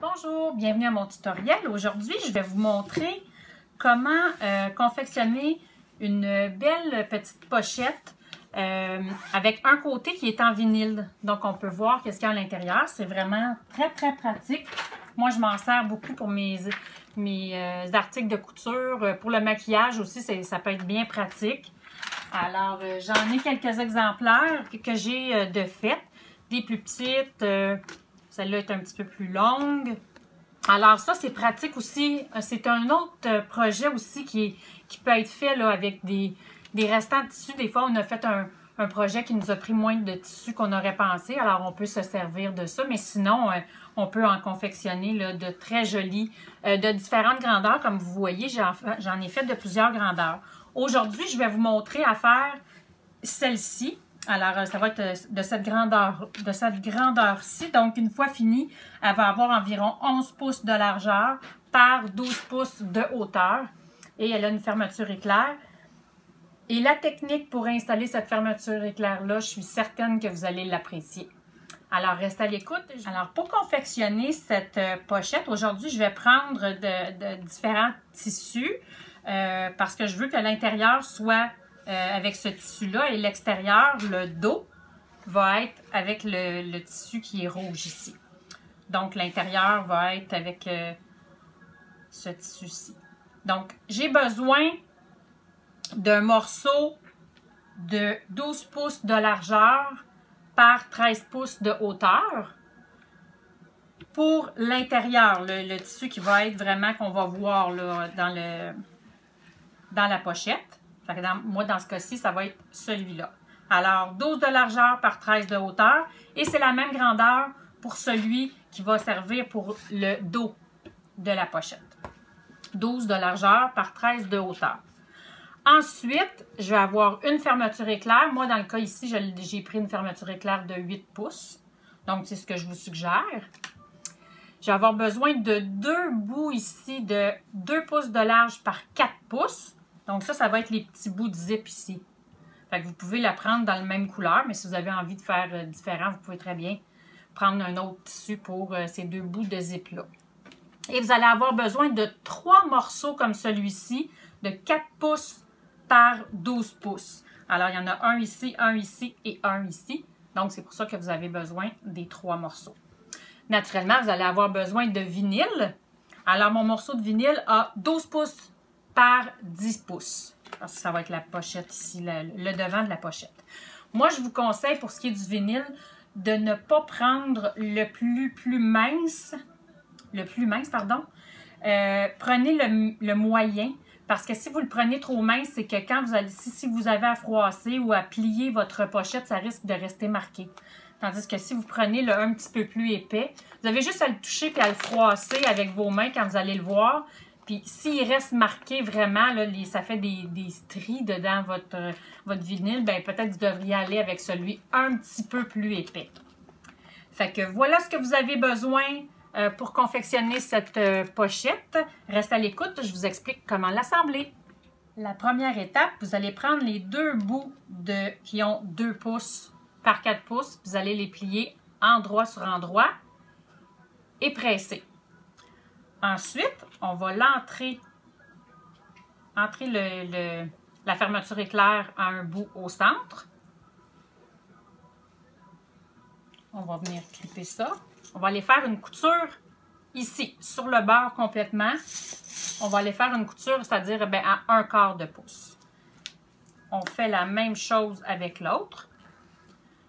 Bonjour, bienvenue à mon tutoriel. Aujourd'hui, je vais vous montrer comment confectionner une belle petite pochette avec un côté qui est en vinyle. Donc, on peut voir qu'est-ce qu'il y a à l'intérieur. C'est vraiment très pratique. Moi, je m'en sers beaucoup pour mes articles de couture. Pour le maquillage aussi, ça peut être bien pratique. Alors, j'en ai quelques exemplaires que j'ai de fait. Des plus petites. Celle-là est un petit peu plus longue. Alors ça, c'est pratique aussi. C'est un autre projet aussi qui peut être fait là, avec des restants de tissu. Des fois, on a fait un projet qui nous a pris moins de tissu qu'on aurait pensé. Alors, on peut se servir de ça. Mais sinon, on peut en confectionner là, de très jolis, de différentes grandeurs. Comme vous voyez, j'en ai fait de plusieurs grandeurs. Aujourd'hui, je vais vous montrer à faire celle-ci. Alors, ça va être de cette grandeur-ci. Donc, une fois finie, elle va avoir environ 11 pouces de largeur par 12 pouces de hauteur. Et elle a une fermeture éclair. Et la technique pour installer cette fermeture éclair-là, je suis certaine que vous allez l'apprécier. Alors, restez à l'écoute. Alors, pour confectionner cette pochette, aujourd'hui, je vais prendre de différents tissus parce que je veux que l'intérieur soit avec ce tissu-là et l'extérieur, le dos, va être avec le tissu qui est rouge ici. Donc, l'intérieur va être avec ce tissu-ci. Donc, j'ai besoin d'un morceau de 12 pouces de largeur par 13 pouces de hauteur pour l'intérieur, le tissu qui va être vraiment, qu'on va voir là, dans la pochette. Fait que moi, dans ce cas-ci, ça va être celui-là. Alors, 12 de largeur par 13 de hauteur. Et c'est la même grandeur pour celui qui va servir pour le dos de la pochette. 12 de largeur par 13 de hauteur. Ensuite, je vais avoir une fermeture éclair. Moi, dans le cas ici, j'ai pris une fermeture éclair de 8 pouces. Donc, c'est ce que je vous suggère. Je vais avoir besoin de deux bouts ici de 2 pouces de large par 4 pouces. Donc ça va être les petits bouts de zip ici. Fait que vous pouvez la prendre dans la même couleur, mais si vous avez envie de faire différent, vous pouvez très bien prendre un autre tissu pour ces deux bouts de zip-là. Et vous allez avoir besoin de 3 morceaux comme celui-ci, de 4 pouces par 12 pouces. Alors, il y en a un ici et un ici. Donc, c'est pour ça que vous avez besoin des 3 morceaux. Naturellement, vous allez avoir besoin de vinyle. Alors, mon morceau de vinyle a 12 pouces par 10 pouces. Parce que ça va être la pochette ici, le devant de la pochette. Moi, je vous conseille, pour ce qui est du vinyle, de ne pas prendre le plus mince. Prenez le moyen. Parce que si vous le prenez trop mince, c'est que quand vous allez, si vous avez à froisser ou à plier votre pochette, ça risque de rester marqué. Tandis que si vous prenez le un petit peu plus épais, vous avez juste à le toucher et à le froisser avec vos mains quand vous allez le voir. Puis s'il reste marqué vraiment, là, ça fait des stries dedans votre vinyle, bien peut-être que vous devriez aller avec celui un petit peu plus épais. Fait que voilà ce que vous avez besoin pour confectionner cette pochette. Restez à l'écoute, je vous explique comment l'assembler. La première étape, vous allez prendre les deux bouts qui ont 2 pouces par 4 pouces. Vous allez les plier endroit sur endroit et presser. Ensuite, on va entrer la fermeture éclair à un bout au centre. On va venir clipper ça. On va aller faire une couture ici, sur le bord complètement. On va aller faire une couture, c'est-à-dire à 1/4 de pouce. On fait la même chose avec l'autre.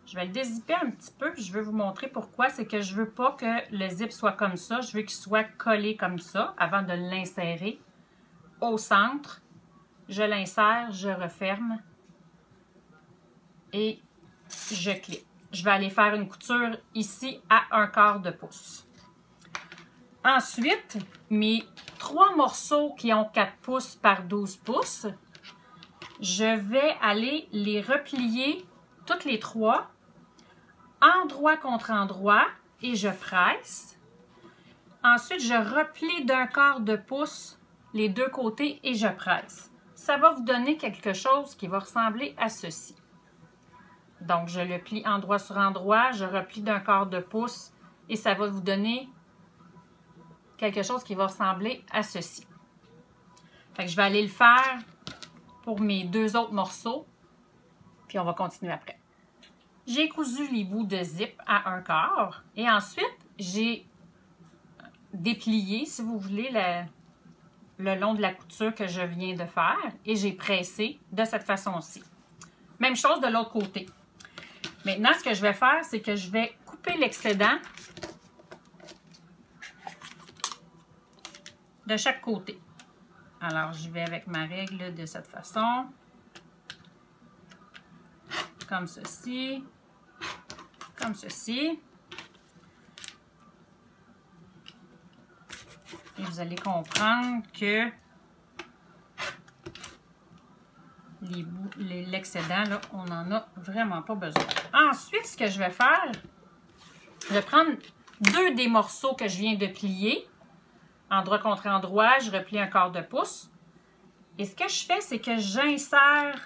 Je vais le dézipper un petit peu, puis je vais vous montrer pourquoi. C'est que je ne veux pas que le zip soit comme ça. Je veux qu'il soit collé comme ça avant de l'insérer au centre. Je l'insère, je referme et je clip. Je vais aller faire une couture ici à 1/4 de pouce. Ensuite, mes 3 morceaux qui ont 4 pouces par 12 pouces, je vais aller les replier toutes les 3 endroit contre endroit et je presse. Ensuite, je replie d'1/4 de pouce les deux côtés et je presse. Ça va vous donner quelque chose qui va ressembler à ceci. Donc, je le plie endroit sur endroit, je replie d'1/4 de pouce et ça va vous donner quelque chose qui va ressembler à ceci. Fait que je vais aller le faire pour mes 2 autres morceaux, puis on va continuer après. J'ai cousu les bouts de zip à 1/4 et ensuite, j'ai déplié, si vous voulez, le long de la couture que je viens de faire et j'ai pressé de cette façon-ci. Même chose de l'autre côté. Maintenant, ce que je vais faire, c'est que je vais couper l'excédent de chaque côté. Alors, je vais avec ma règle de cette façon. Comme ceci. Comme ceci. Et vous allez comprendre que l'excédent, là, on n'en a vraiment pas besoin. Ensuite, ce que je vais faire, je vais prendre 2 des morceaux que je viens de plier. Endroit contre endroit, je replie 1/4 de pouce. Et ce que je fais, c'est que j'insère,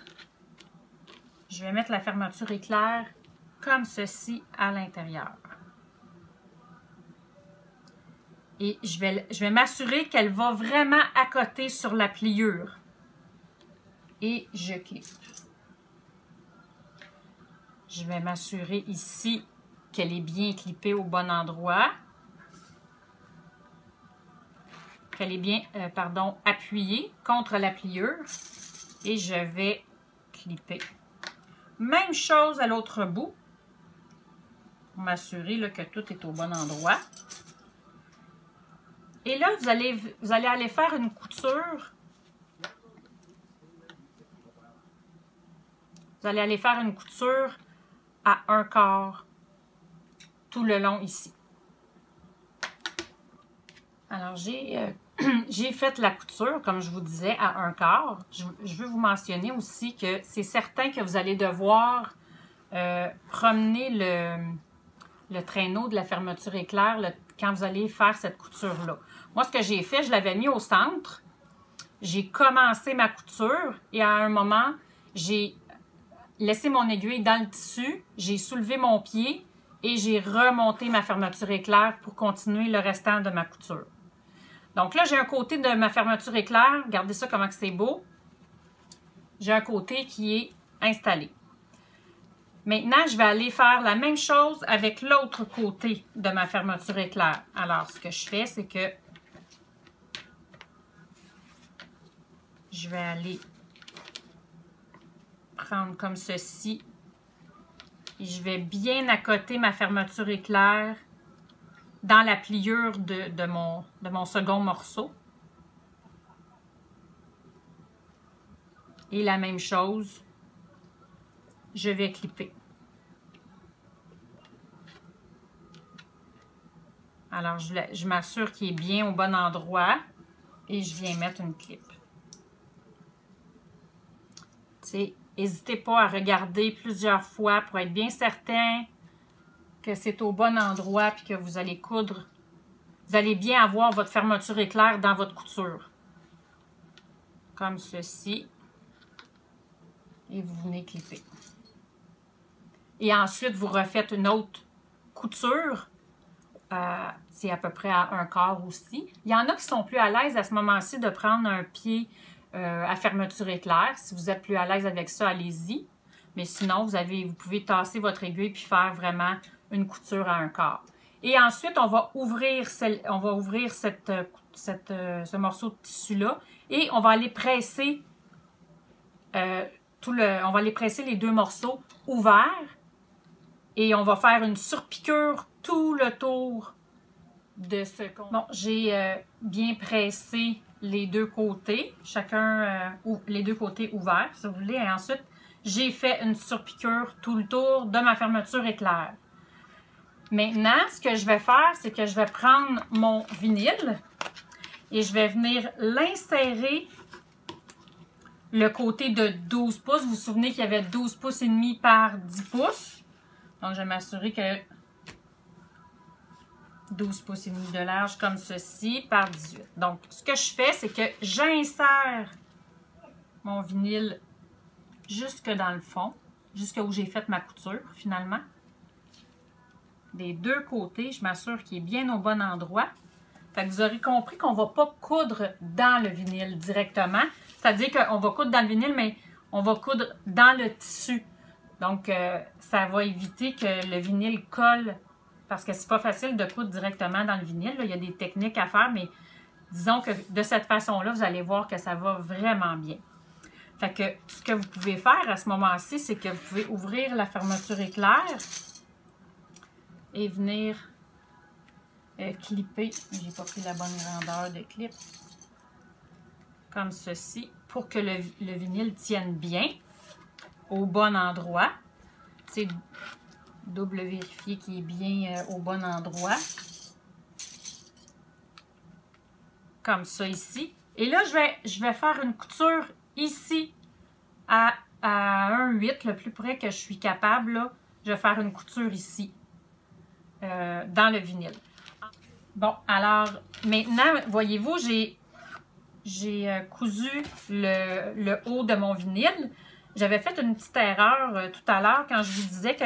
je vais mettre la fermeture éclair comme ceci à l'intérieur. Et je vais m'assurer qu'elle va vraiment accoter sur la pliure. Et je clip. Je vais m'assurer ici qu'elle est bien clippée au bon endroit. Qu'elle est bien, appuyée contre la pliure. Et je vais clipper. Même chose à l'autre bout. Pour m'assurer que tout est au bon endroit. Et là, vous allez aller faire une couture. Vous allez aller faire une couture à 1/4 tout le long ici. Alors, j'ai fait la couture, comme je vous disais, à 1/4. Je veux vous mentionner aussi que c'est certain que vous allez devoir promener le traîneau de la fermeture éclair quand vous allez faire cette couture-là. Moi, ce que j'ai fait, je l'avais mis au centre. J'ai commencé ma couture et à un moment, j'ai laissé mon aiguille dans le tissu, j'ai soulevé mon pied et j'ai remonté ma fermeture éclair pour continuer le restant de ma couture. Donc là, j'ai un côté de ma fermeture éclair. Regardez ça, comment c'est beau. J'ai un côté qui est installé. Maintenant, je vais aller faire la même chose avec l'autre côté de ma fermeture éclair. Alors, ce que je fais, c'est que je vais aller prendre comme ceci et je vais bien accoter ma fermeture éclair dans la pliure de mon second morceau. Et la même chose, je vais clipper. Alors, je m'assure qu'il est bien au bon endroit et je viens mettre une clip. N'hésitez pas à regarder plusieurs fois pour être bien certain que c'est au bon endroit et que vous allez coudre. Vous allez bien avoir votre fermeture éclair dans votre couture. Comme ceci. Et vous venez clipper. Et ensuite, vous refaites une autre couture. C'est à peu près à 1/4 aussi. Il y en a qui sont plus à l'aise à ce moment-ci de prendre un pied à fermeture éclair. Si vous êtes plus à l'aise avec ça, allez-y. Mais sinon, vous pouvez tasser votre aiguille puis faire vraiment une couture à 1/4. Et ensuite, on va ouvrir ce morceau de tissu-là et on va aller presser on va aller presser les 2 morceaux ouverts et on va faire une surpiqûre tout le tour de ce côté. Bon, j'ai bien pressé les 2 côtés, les 2 côtés ouverts, si vous voulez. Et ensuite, j'ai fait une surpiqûre tout le tour de ma fermeture éclair. Maintenant, ce que je vais faire, c'est que je vais prendre mon vinyle et je vais venir l'insérer le côté de 12 pouces. Vous vous souvenez qu'il y avait 12 pouces et demi par 10 pouces. Donc, je vais m'assurer que 12 pouces et demi de large comme ceci par 18. Donc, ce que je fais, c'est que j'insère mon vinyle jusque dans le fond, jusqu'à où j'ai fait ma couture, finalement. Des 2 côtés, je m'assure qu'il est bien au bon endroit. Fait que vous aurez compris qu'on ne va pas coudre dans le vinyle directement. C'est-à-dire qu'on va coudre dans le vinyle, mais on va coudre dans le tissu. Donc, ça va éviter que le vinyle colle, parce que c'est pas facile de coudre directement dans le vinyle. Là. Il y a des techniques à faire, mais disons que de cette façon-là, vous allez voir que ça va vraiment bien. Fait que ce que vous pouvez faire à ce moment-ci, c'est que vous pouvez ouvrir la fermeture éclair et venir clipper. J'ai pas pris la bonne grandeur de clip. Comme ceci, pour que le vinyle tienne bien au bon endroit. C'est double vérifier qu'il est bien au bon endroit. Comme ça ici. Et là, je vais faire une couture ici à 1,8, le plus près que je suis capable. Là, je vais faire une couture ici dans le vinyle. Bon, alors maintenant, voyez-vous, j'ai cousu le haut de mon vinyle. J'avais fait une petite erreur tout à l'heure quand je vous disais que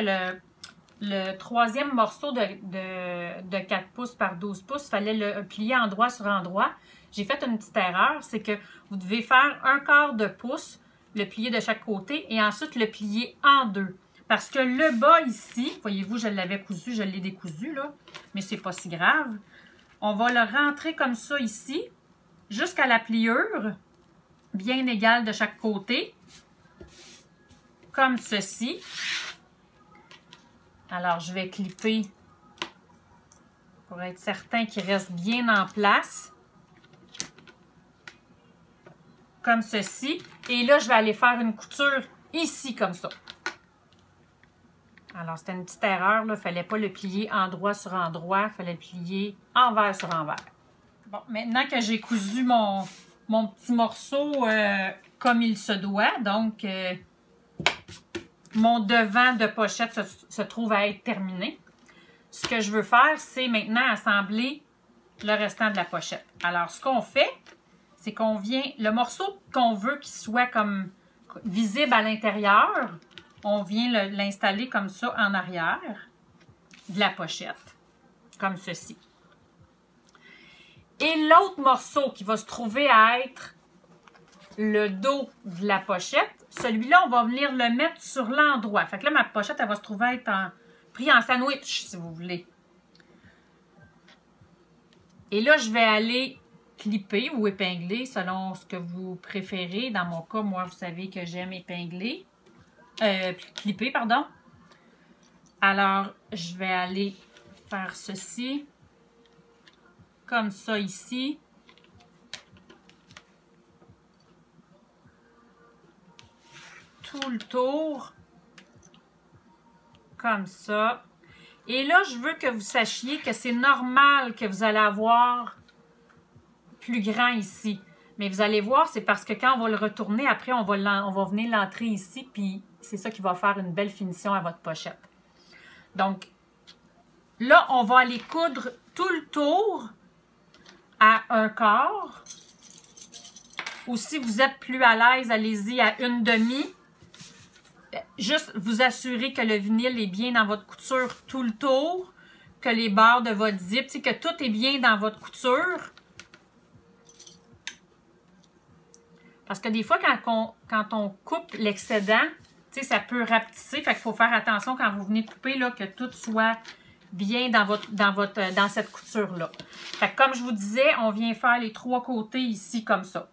le troisième morceau de 4 pouces par 12 pouces, il fallait le plier endroit sur endroit. J'ai fait une petite erreur, c'est que vous devez faire 1/4 de pouce, le plier de chaque côté et ensuite le plier en deux. Parce que le bas ici, voyez-vous, je l'avais cousu, je l'ai décousu là, mais c'est pas si grave. On va le rentrer comme ça ici, jusqu'à la pliure, bien égale de chaque côté, comme ceci. Alors, je vais clipper pour être certain qu'il reste bien en place. Comme ceci. Et là, je vais aller faire une couture ici, comme ça. Alors, c'était une petite erreur. Il ne fallait pas le plier endroit sur endroit. Il fallait le plier envers sur envers. Bon, maintenant que j'ai cousu mon petit morceau comme il se doit, donc mon devant de pochette se trouve à être terminé. Ce que je veux faire, c'est maintenant assembler le restant de la pochette. Alors, ce qu'on fait, c'est qu'on vient, le morceau qu'on veut qu'il soit comme visible à l'intérieur, on vient l'installer comme ça en arrière de la pochette, comme ceci. Et l'autre morceau qui va se trouver à être le dos de la pochette, celui-là, on va venir le mettre sur l'endroit. Fait que là, ma pochette, elle va se trouver à être pris en sandwich, si vous voulez. Et là, je vais aller clipper ou épingler selon ce que vous préférez. Dans mon cas, moi, vous savez que j'aime épingler. Clipper, pardon. Alors, je vais aller faire ceci. Comme ça ici. Tout le tour. Comme ça. Et là, je veux que vous sachiez que c'est normal que vous allez avoir plus grand ici. Mais vous allez voir, c'est parce que quand on va le retourner, après, on va venir l'entrer ici, puis c'est ça qui va faire une belle finition à votre pochette. Donc, là, on va aller coudre tout le tour à 1/4. Ou si vous êtes plus à l'aise, allez-y à 1/2. Juste vous assurer que le vinyle est bien dans votre couture tout le tour, que les barres de votre zip, que tout est bien dans votre couture. Parce que des fois, quand on coupe l'excédent, ça peut rapetisser. Fait qu'il faut faire attention quand vous venez couper là, que tout soit bien dans cette couture-là. Fait que comme je vous disais, on vient faire les 3 côtés ici comme ça.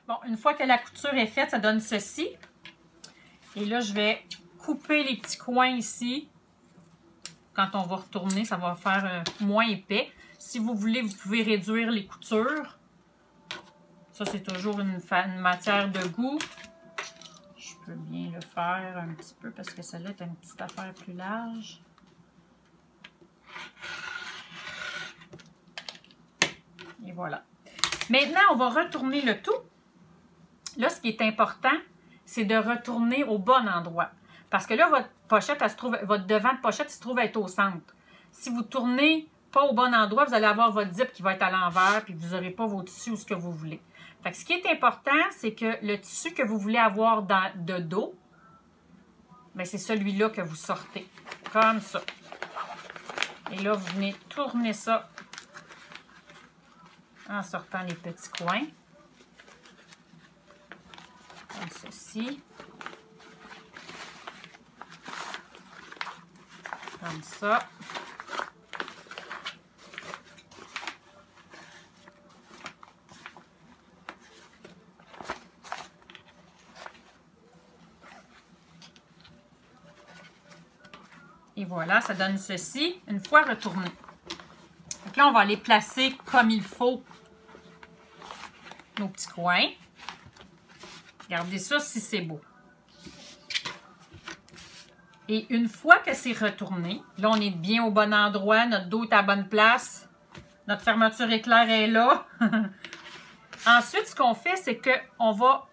Bon, une fois que la couture est faite, ça donne ceci. Et là, je vais couper les petits coins ici. Quand on va retourner, ça va faire moins épais. Si vous voulez, vous pouvez réduire les coutures. Ça, c'est toujours une matière de goût. Je peux bien le faire un petit peu parce que celle-là est une petite affaire plus large. Et voilà. Maintenant, on va retourner le tout. Là, ce qui est important, c'est de retourner au bon endroit. Parce que là, votre pochette, votre devant de pochette, il se trouve être au centre. Si vous ne tournez pas au bon endroit, vous allez avoir votre zip qui va être à l'envers, puis vous n'aurez pas vos tissus ou ce que vous voulez. Fait que ce qui est important, c'est que le tissu que vous voulez avoir de dos, c'est celui-là que vous sortez. Comme ça. Et là, vous venez tourner ça en sortant les petits coins. Comme ceci. Comme ça. Et voilà, ça donne ceci une fois retourné. Donc là, on va les placer comme il faut, nos petits coins. Regardez ça si c'est beau. Et une fois que c'est retourné, là, on est bien au bon endroit, notre dos est à la bonne place, notre fermeture éclair est là. Ensuite, ce qu'on fait, c'est qu'on va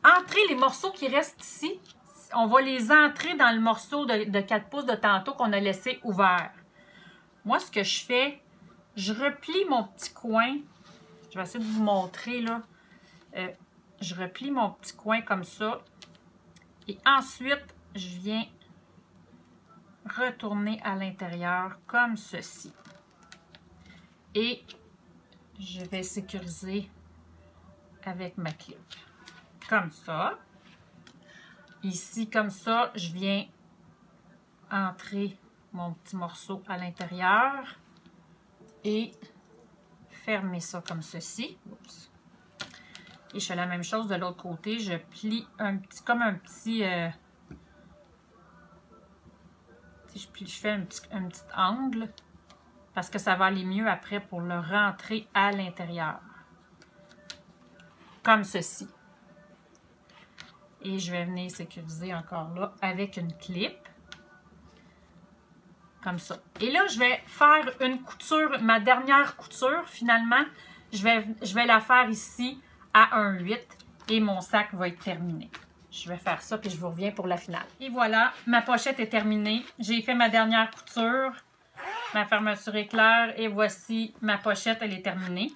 entrer les morceaux qui restent ici. On va les entrer dans le morceau de 4 pouces de tantôt qu'on a laissé ouvert. Moi, ce que je fais, je replie mon petit coin. Je vais essayer de vous montrer, là. Je replie mon petit coin comme ça. Et ensuite, je viens retourner à l'intérieur comme ceci. Et je vais sécuriser avec ma clip. Comme ça. Ici, comme ça, je viens entrer mon petit morceau à l'intérieur et fermer ça comme ceci. Oups. Et je fais la même chose de l'autre côté. Je plie comme un petit... je fais un petit angle parce que ça va aller mieux après pour le rentrer à l'intérieur. Comme ceci. Et je vais venir sécuriser encore là avec une clip. Comme ça. Et là, je vais faire une couture, ma dernière couture, finalement. Je vais la faire ici à 1,8 et mon sac va être terminé. Je vais faire ça, puis je vous reviens pour la finale. Et voilà, ma pochette est terminée. J'ai fait ma dernière couture, ma fermeture éclair, et voici ma pochette, elle est terminée.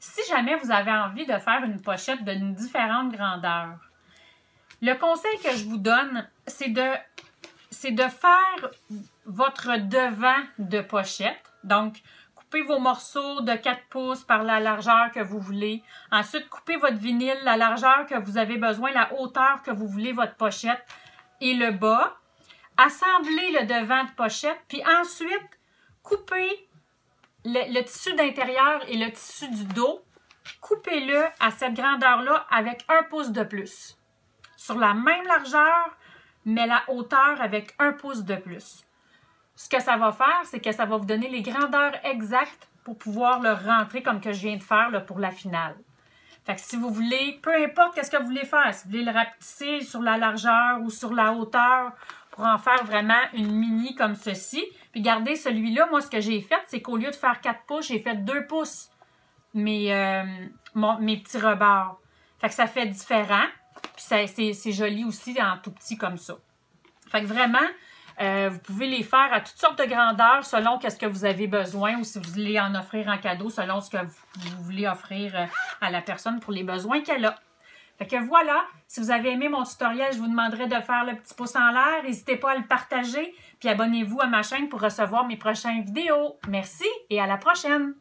Si jamais vous avez envie de faire une pochette d'une différente grandeur, le conseil que je vous donne, c'est de faire votre devant de pochette. Donc, coupez vos morceaux de 4 pouces par la largeur que vous voulez. Ensuite, coupez votre vinyle, la largeur que vous avez besoin, la hauteur que vous voulez, votre pochette et le bas. Assemblez le devant de pochette, puis ensuite, coupez le tissu d'intérieur et le tissu du dos. Coupez-le à cette grandeur-là avec 1 pouce de plus. Sur la même largeur, mais la hauteur avec 1 pouce de plus. Ce que ça va faire, c'est que ça va vous donner les grandeurs exactes pour pouvoir le rentrer comme que je viens de faire là, pour la finale. Fait que si vous voulez, peu importe qu'est-ce que vous voulez faire, si vous voulez le rapetisser sur la largeur ou sur la hauteur pour en faire vraiment une mini comme ceci. Puis regardez, celui-là, moi, ce que j'ai fait, c'est qu'au lieu de faire 4 pouces, j'ai fait 2 pouces mes petits rebords. Fait que ça fait différent. Puis c'est joli aussi en tout petit comme ça. Fait que vraiment, vous pouvez les faire à toutes sortes de grandeurs selon ce que vous avez besoin ou si vous voulez en offrir en cadeau selon ce que vous voulez offrir à la personne pour les besoins qu'elle a. Fait que voilà, si vous avez aimé mon tutoriel, je vous demanderai de faire le petit pouce en l'air. N'hésitez pas à le partager. Puis abonnez-vous à ma chaîne pour recevoir mes prochaines vidéos. Merci et à la prochaine!